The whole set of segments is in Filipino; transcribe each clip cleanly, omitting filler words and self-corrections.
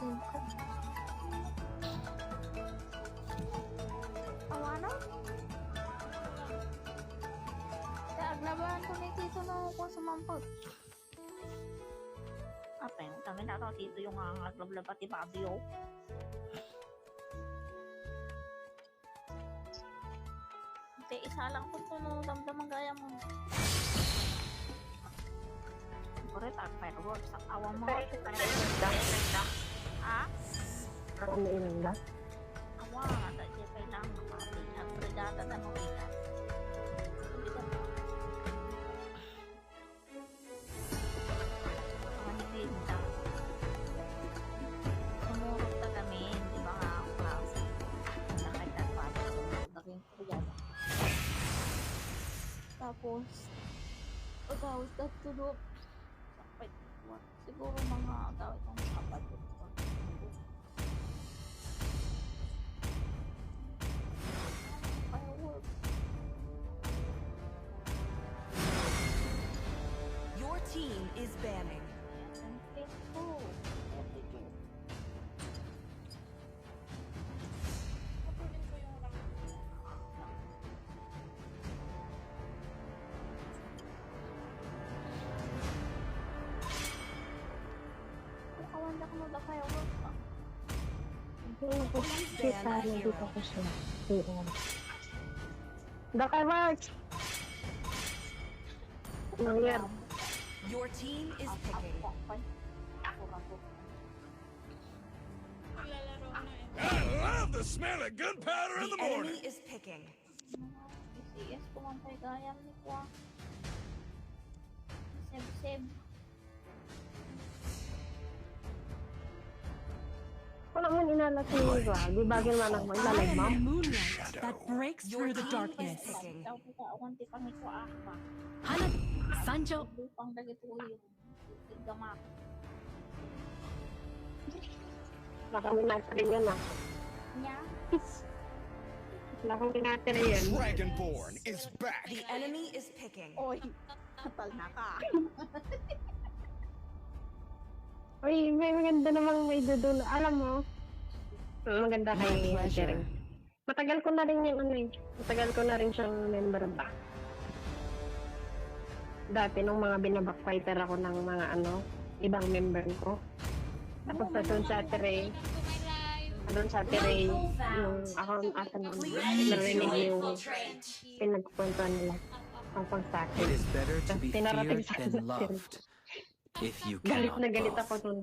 SIM card. Awa na? Kaya aglaban ko ni Tito na ako sumampag. Apa yung kami na ito, Tito yung aglablab pati Fabio. Hindi, isa lang po ito no, damdamang gaya mo. Correct, fireworks. Ang awa mo. Ah? Ano ilang na? Awa, dahil kailangan makapit. Ang brigada na mawilan. Ang linda. Sumurot na kami. Di ba nga ang klase? Nakita pa. Sumurot na kami brigada. Tapos, pagkawis na tulog. Siguro mga tawag ng kapatid ko. Firework. Your team is banning. Ang pinto. Kawan ko na firework pa. Kita na dito ko siya. The fireworks! Nangyar. Your team is picking. I love the smell of gunpowder in The the morning. enemy is picking. Yes, kumantay gayam ni Kwa. Seb. Wala man inalat si Iwa. Di bagay man ang maglalag mo. Moonlight that breaks Your through the team is darkness. picking. Daw po ka, awan ti pang ito ahma. Hana, Sanjo, Lupang dagit ko yung gamak. Baka may natari yan ah. Nya? Wala kang pinatira yan. Dragonborn is back. The enemy is picking. Oy, kapal na ka. Uy, may maganda namang may dudul. Alam mo, maganda kay Jering. Matagal ko na rin yung ano eh. Matagal ko na rin siyang member ba. Dati nung mga binabackfighter ako ng mga ano, ibang member ko. Tapos sa doon sa Tere, doon sa Tere, yung ako ata nung narinig yung pinagkwentuhan nila ang pang sa It akin. is better to Tapos be pinarating feared sa than akin. loved. If you Galit cannot na galit ako both. nun.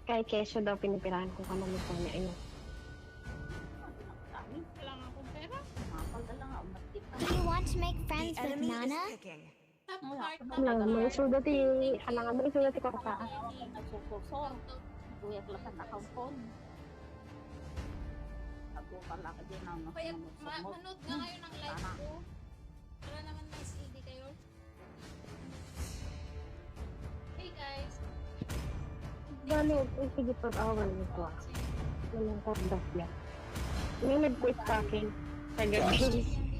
Kay Kesyo daw pinipirahan ko kami nito niya. Ayun. Kailangan akong pera. Mapal na lang ako. Magtip Do you want to make The friends with enemy Nana? is picking. Top heart na Alam mo, may sudat alangan mo, sudat ko sa nagsusosor. Kuya klasan na kampon. Ako pala ka din ang Kaya sumot. manood nga kayo ng live ko. Para naman may CD kayo. Hey guys. Balo, sige pag-awan nito ah. Walang kordas niya. May nag-quit sa akin. Sa gabi.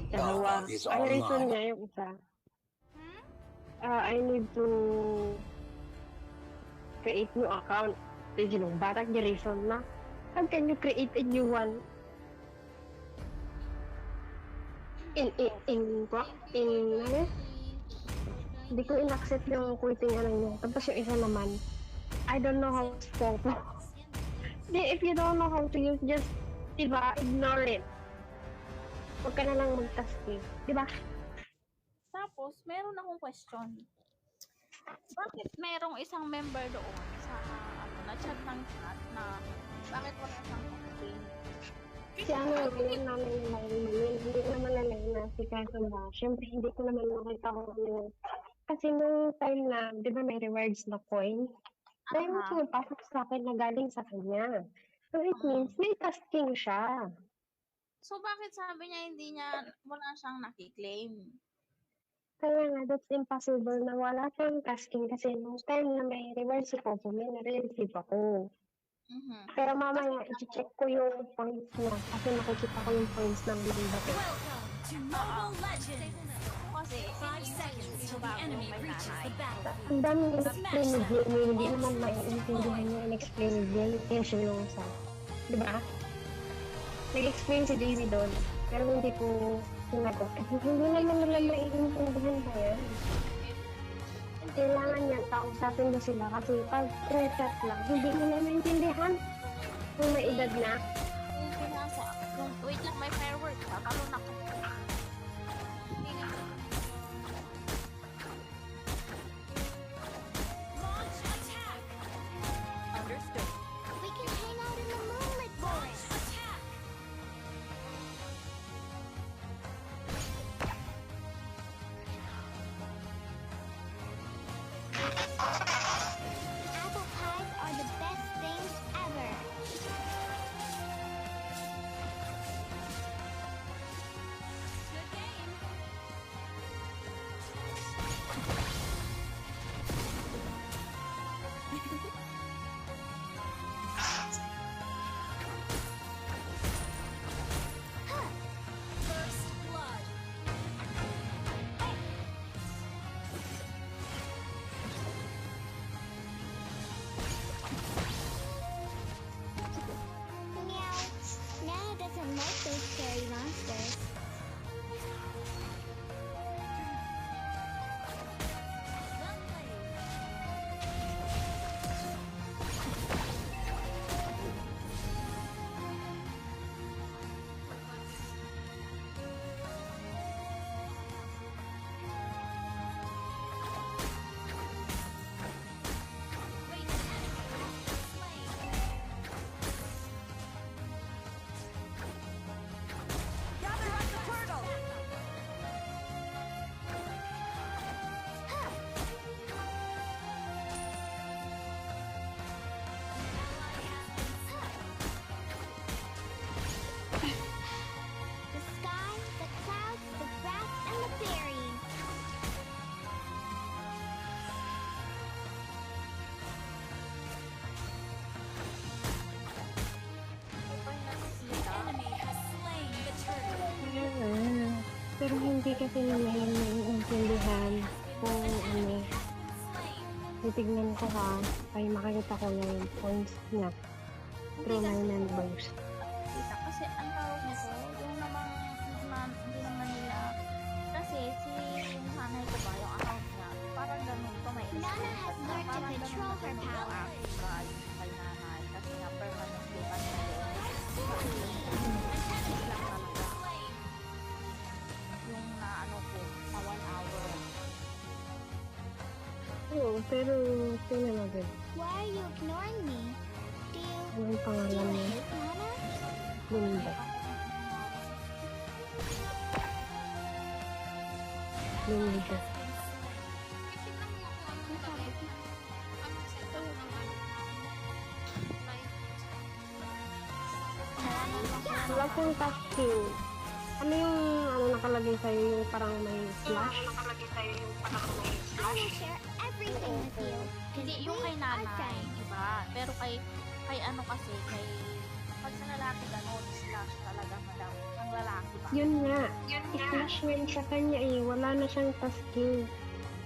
Dalawa. Ang reason niya yung isa. I need to create new account. Kasi nung batak yung reason na, how can you create a new one? Ano? Hindi ko in-accept yung quitting ano niya. Tapos yung isa naman, I don't know how to spell. If you don't know how to use, just, diba, ignore it. Huwag ka na lang mag-tasking. Diba? Tapos, meron akong question. Bakit merong isang member doon sa na chat ng chat na bakit wala siyang complaint? Si ano, yun namin yung hindi ko naman alam na si Kaso ba. Siyempre, hindi ko naman makita ko ano. Kasi nung time na, di ba may rewards na coin? Dahil mo pumapasok sa akin na galing sa kanya. So it means may tasking siya. So, bakit sabi niya hindi niya, wala siyang nakiklaim? Kaya nga, that's impossible na wala siyang tasking kasi nung time na may rewards si Coco, may nare-receive ako. Pero mamaya, i-check ko yung points niya kasi nakikita ko yung points ng member ko. welcome to Mobile Legends. kasi, 5 seconds till the enemy reaches the battlefield. Ang daming in-explain ni Jamie, hindi naman maiintindihan yung in-explain ni Jamie kaya siya yung sa. Diba? Nag-explain si Jamie doon, pero hindi ko sinagot. Kasi hindi naman nila maiintindihan ba yan? Kailangan niya kausapin mo sila kasi pag chat lang, hindi nila maintindihan kung may edad na. yung pinasa, wait lang, may fireworks, tatalon ako. Launch attack. Understood. We can hang out in the moonlit Launch forest. attack. Apple pies are the best things ever. Good game. First blood. Meow. Nana doesn't like those scary monsters. Well played. Wait, enemy has been slain. Gather up the turtle. The sky, the clouds, the grass, and the berries. The enemy has slain the turtle. Pero hindi kasi nila yung naiintindihan kung ano. Slain. Titignan ko ha, ay makikita ko na yung points niya through my members. Kita, kasi ang tawag nito, yung namang, hindi naman nila, kasi si yung nanay ko ba, yung account niya, parang ganun to, may Nana has learned to parang control her ganun power. ang active yung kay nanay, kasi nga permanently pa niya yun. Lang talaga. Slain. Yung na ano ko, na 1 hour. Oo, pero tingnan natin. Why are you ignoring me? Do Anong you pangalan niya? hate Nana? Linda. Linda. Wala pong touch screen. Ano yung nakalagay sa'yo yung parang may slash? I will share everything with you. Hindi, yung kay We are nanay, friends. iba. Pero kay ano kasi, pag sa lalaki gano'n, slash talaga, madam. Ang lalaki ba? Yun nga. I-slash nga yun sa kanya eh. Wala na siyang touch screen.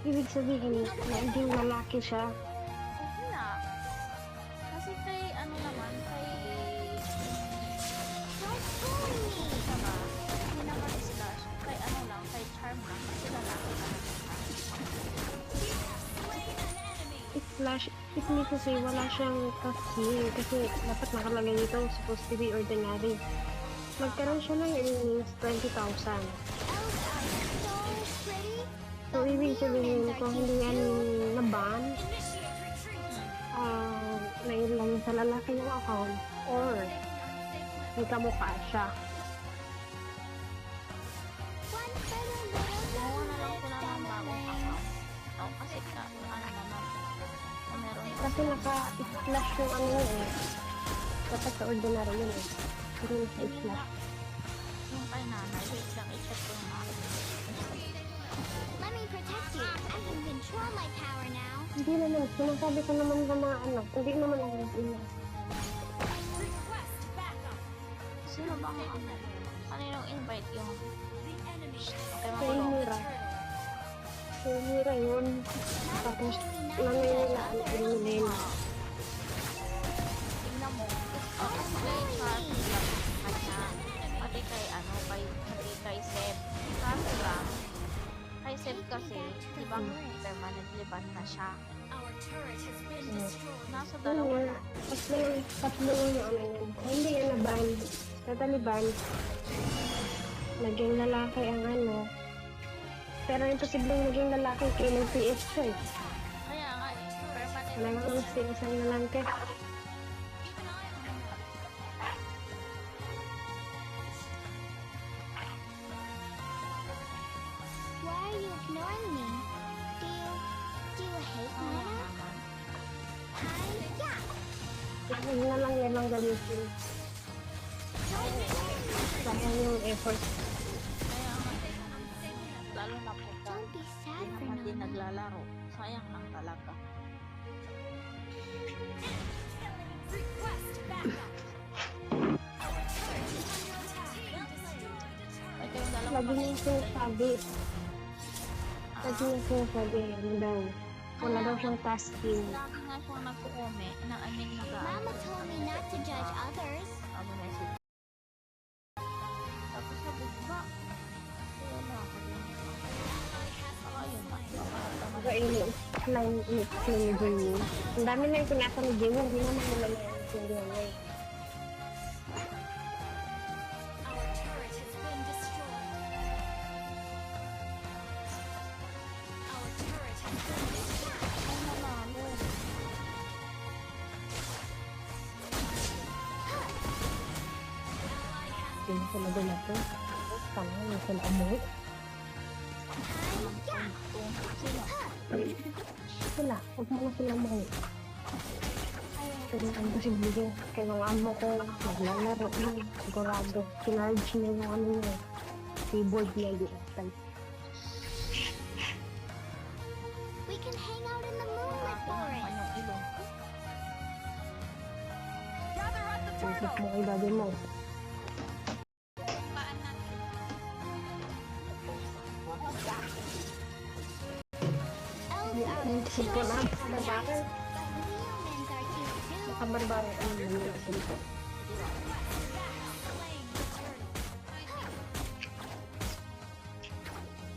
Ibig sabihin, naging lalaki siya. Okay na. Kasi kay ano naman, kay Don't bully me. Saka, hindi naman slash. Kay ano lang, kay charm lang. Kasi lalaki naman siya. Slain an enemy. I-slash, it means to say wala siyang touch screen. Kasi dapat nakalagay dito, supposed to be ordinary. Nagkaroon siya ng earnings 20,000. Elves are so pretty. So, ibig sabihin, Humans are kung hindi yan cute. na-ban, Initiate retreat. nailang sa lalaki yung account, or may kamukha siya. One for the little Gawa na lang ko down naman the bagong lane. account. So, kasi ano naman, kung meron Kasi naka-slash yung ano yun eh. Dapat sa ordinary yun eh. Hindi na siya i-slash. yung kay nanay, wait lang, i-check ko yung akin. Let me protect you. I can control my power now. Hindi naman, sinasabi ko naman sa mga anak, hindi naman ako ina. Request backup. Sino bang ano? Kaninong invite yung The enemy has kay Kay Makulong? Mira. turtle. Tapos, told me not to nanay judge nila ang others. Tingnan mo, kay Charlie lang kanya, pati kay pati kay Seb. Kaso lang, kay Seb kasi, di ba permanently ban na siya. Our turret has been destroyed. Nasa Ano dalawa yun? lang. Tatlo yung ano yun. Hindi yan na-ban. Totally ban. Naging lalaki ang ano. Pero imposibleng naging lalaki kay ng PS ko eh. Kaya nga, permanent. Wala nga isang na lang ka. Why are you ignoring me? Do you hate Kaya Nana? naman. Hi-ya! Huwag na lang yan ang gamitin. Sayang yung effort. Kaya nga, lalo na po Don't be sad hindi for naman din Nana. naglalaro. Sayang lang talaga. Request backup. Our turret is under attack. Ay, kayong dalawa Lagi niya sinasabi. Lagi niya sinasabi. Ano daw. Wala daw siyang tasking. Lagi nga siyang nagkukume na Mama told me not to judge others. message. Tapos sabi ko ba, wala ako din. Ayun na. Nine minutes na ni Jimmy. Ang dami na yung pinasa ni Jimmy. Hindi naman nila na yung hindi niya. Our turret has been destroyed. Our turret has been destroyed. Ay, nanalo. Hindi sila dumating. Sana hindi sila umuwi. Sino? Sila. Huwag mo na sila umuwi. Pero ang posibleng kay mga amo ko maglalaro na. Sigurado. Kinarge niya yung ano niya. Keyboard niya di type. We can hang out in the moonlit forest. Anong ilong? Gather at the Isip turtle. mo kay daddy mo. Elves are Ang isip ko na. cute, Barbaro. but humans are cute too. Nakabarbaro. Ano ba yung isip ko? Slaying the turtle.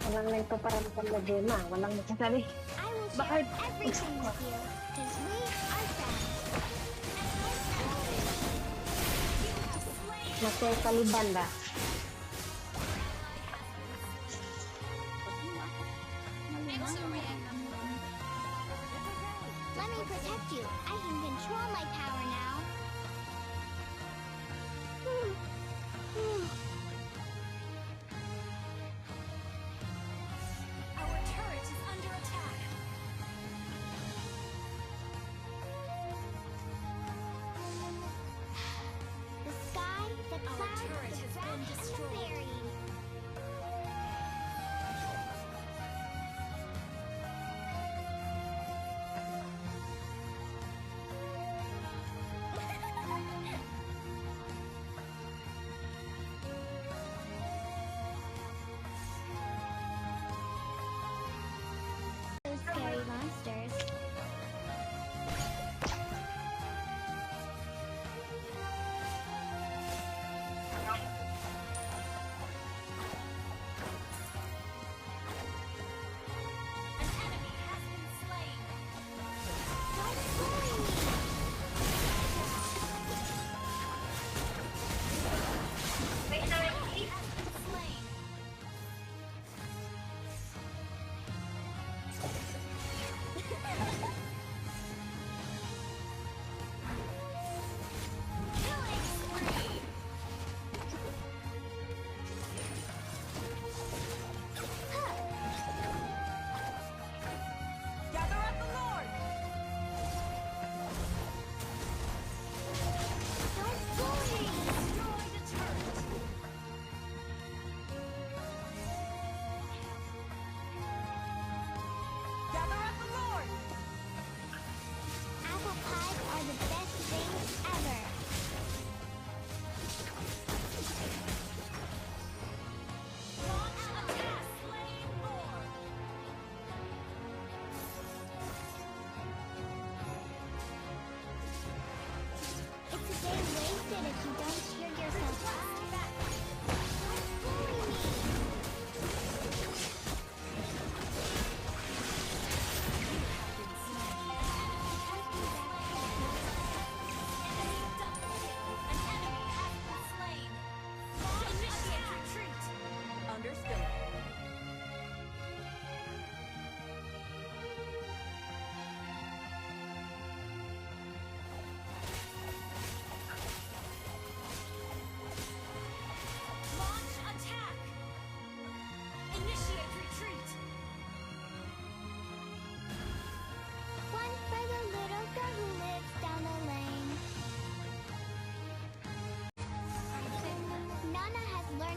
Walang nagpaparamdam na Gemma. Walang nagsasabi. I will Bakit? share everything with you, because we are friends. Nasa Taliban ba? Let me protect you. I can control my power now. Our turret is under attack. The sky, the Our clouds, turret the has grass, been and the destroyed. berries.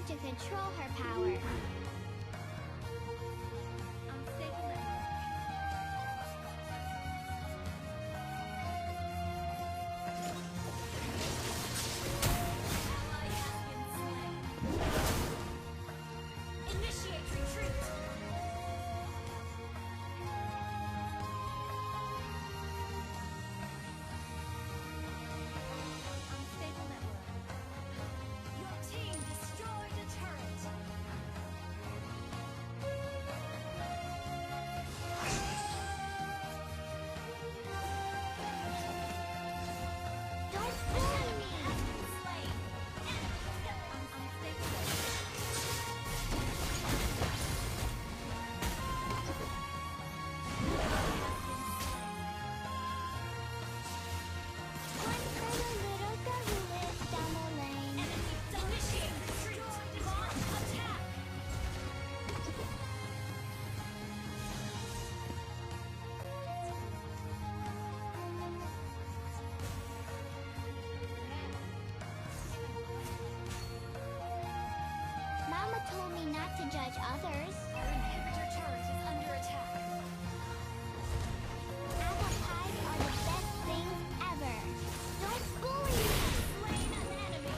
to control her power. Unstable network. Ally has been slain. Initiate retreat. Unstable network. Your team destroyed a turret. Don't bully me! Slain. Unstable network. One for the little girl who lives down the lane. Initiate retreat. Launch attack. Mama told me not to judge others. Our inhibitor turret is under attack. Apple pies are the best things ever. Don't bully me! Slain an enemy.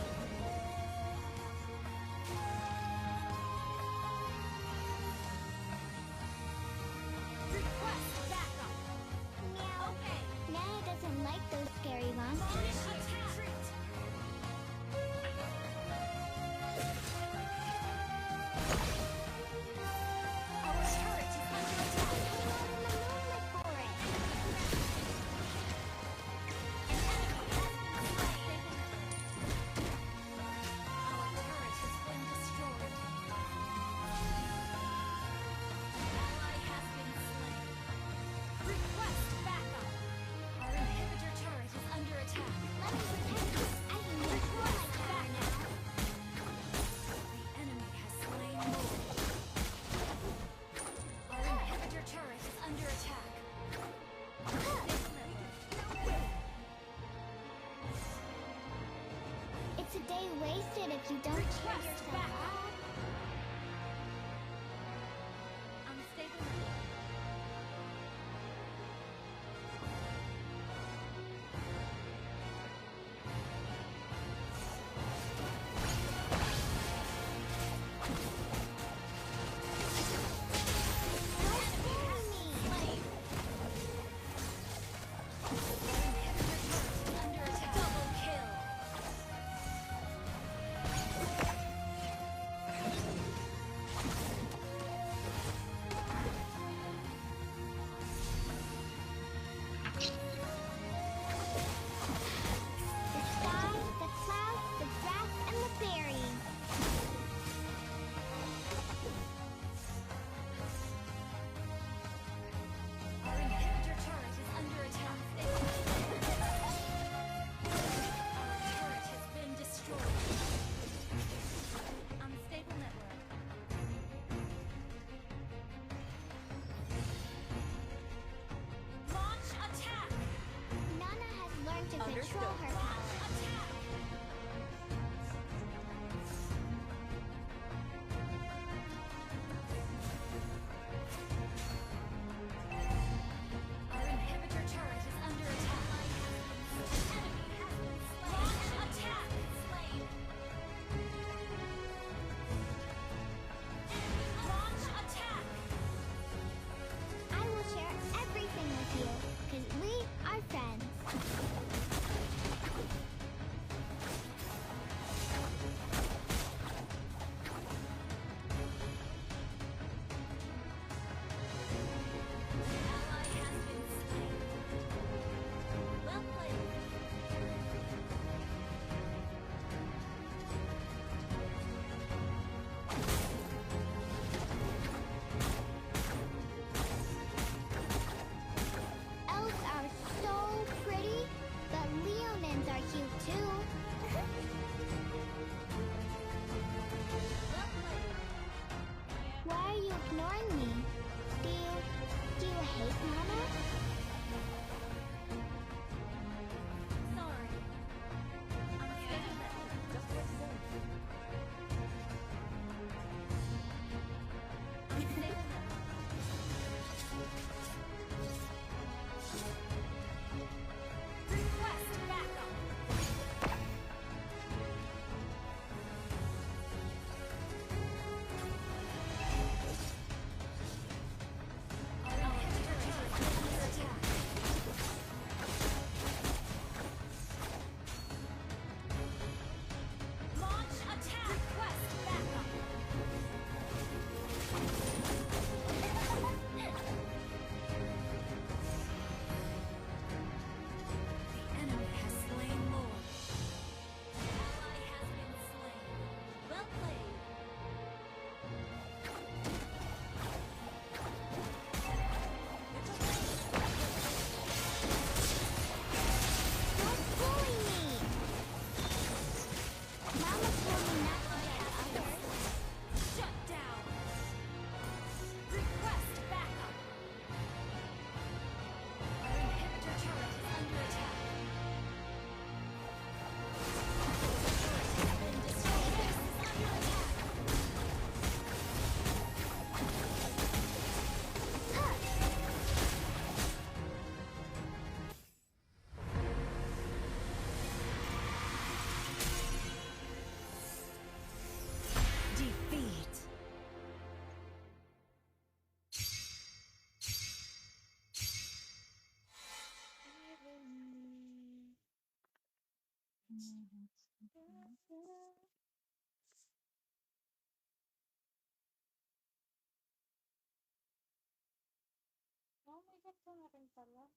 Request backup. Meow. Okay. Nana doesn't like those scary monsters. Initiate retreat. Our turret is under attack. For it. An enemy has been slain. Our turret has been destroyed. Ally has been slain. Request backup. Our inhibitor turret is under attack. Let me protect you. I can use my power now. The enemy has slain Lord. Our inhibitor turret is under attack. It's a day wasted if you don't cheer Request yourself backup. up. Unstable network. Don't bully me! Slain. Our inhibitor turret is under attack. Double kill. Ito na rin pala.